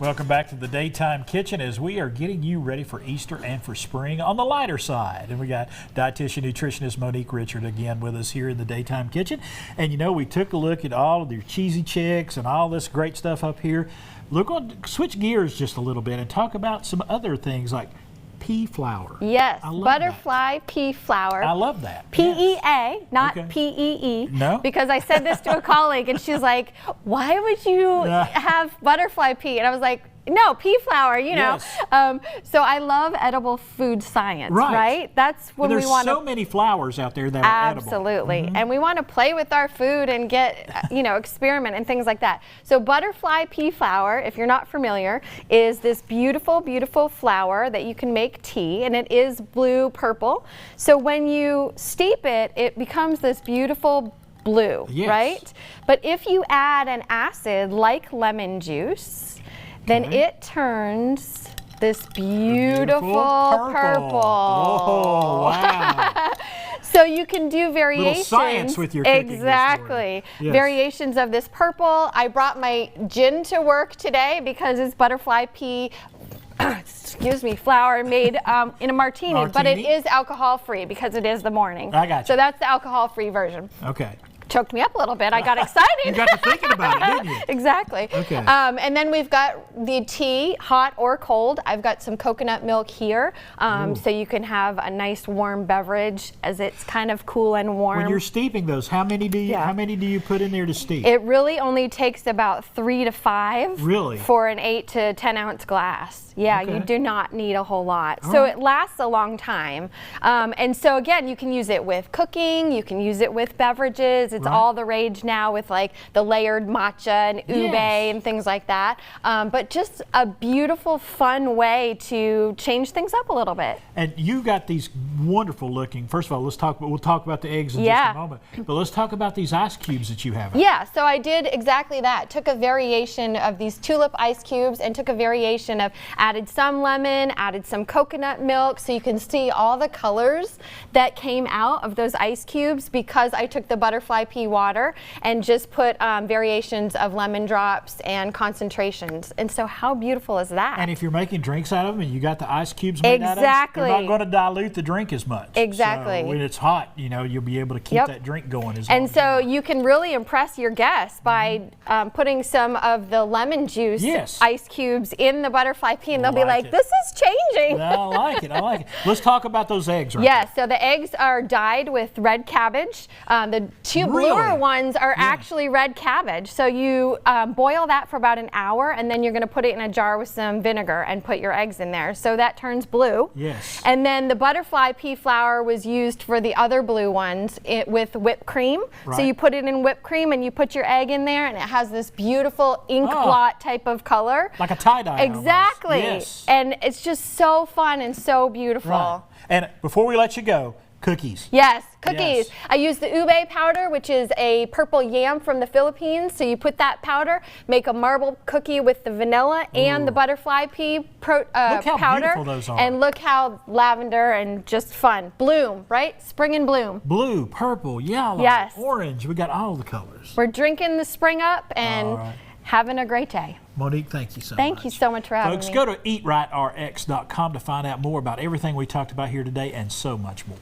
Welcome back to the Daytime Kitchen as we are getting you ready for Easter and for spring on the lighter side. And we got Dietitian Nutritionist Monique Richard again with us here in the Daytime Kitchen. And you know, we took a look at all of your cheesy chicks and all this great stuff up here. Look on, switch gears just a little bit and talk about some other things like pea flour. Yes, butterfly pea flour. I love that. P-E-A, not P-E-E. No? Because I said this to a colleague and she's like, why would you have butterfly pea? And I was like, no, pea flour, you know. Yes. So I love edible food science, right? That's when we want to. There's so many flours out there that are edible. Absolutely. And we want to play with our food and get, you know, experiment and things like that. So butterfly pea flour, if you're not familiar, is this beautiful, beautiful flour that you can make tea, and it is blue purple. So when you steep it, it becomes this beautiful blue, right? But if you add an acid like lemon juice, then it turns this beautiful purple. Oh, wow. So you can do variations. Little science with your cooking. Exactly. Yes. Variations of this purple. I brought my gin to work today because it's butterfly pea excuse me, flour made in a martini, but it is alcohol free because it is the morning. I got you. So that's the alcohol free version. Okay. Choked me up a little bit. I got excited. You got to thinking about it, didn't you? Exactly. Okay. And then we've got the tea, hot or cold. I've got some coconut milk here, so you can have a nice warm beverage as it's kind of cool and warm. When you're steeping those, how many do you put in there to steep? It really only takes about 3 to 5. Really? For an 8 to 10 ounce glass. Yeah, you do not need a whole lot. So it lasts a long time. And so again, you can use it with cooking. You can use it with beverages. It's all the rage now with like the layered matcha and ube and things like that. But just a beautiful, fun way to change things up a little bit. And you got these wonderful looking, first of all, we'll talk about the eggs in just a moment, but let's talk about these ice cubes that you have. Yeah, so I did exactly that. Took a variation of these tulip ice cubes and took a variation of added some lemon, added some coconut milk, so you can see all the colors that came out of those ice cubes because I took the butterfly pea water and just put variations of lemon drops and concentrations. And so how beautiful is that? And if you're making drinks out of them and you got the ice cubes made out of them, you're not going to dilute the drink as much. Exactly. So when it's hot, you know, you'll be able to keep that drink going as long and so you can really impress your guests by putting some of the lemon juice ice cubes in the butterfly pea, and they'll be like, this is changing. I like it. I like it. Let's talk about those eggs so the eggs are dyed with red cabbage. The two bluer ones are actually red cabbage. So you boil that for about an hour, and then you're going to put it in a jar with some vinegar and put your eggs in there. So that turns blue. Yes. And then the butterfly pea flour was used for the other blue ones with whipped cream. So you put it in whipped cream and you put your egg in there, and it has this beautiful ink blot type of color. Like a tie-dye. Exactly. Yes. And it's just so fun and so beautiful. Right. And before we let you go, cookies. Yes, cookies. I use the ube powder, which is a purple yam from the Philippines. So you put that powder, make a marble cookie with the vanilla and the butterfly pea look how powder. Beautiful those are. And look how lavender and just fun. Bloom, right? Spring and bloom. Blue, purple, yellow, orange. We got all the colors. We're drinking the spring up and having a great day. Monique, thank you so much. Thank you so much for having me. Folks, go to eatrightrx.com to find out more about everything we talked about here today and so much more.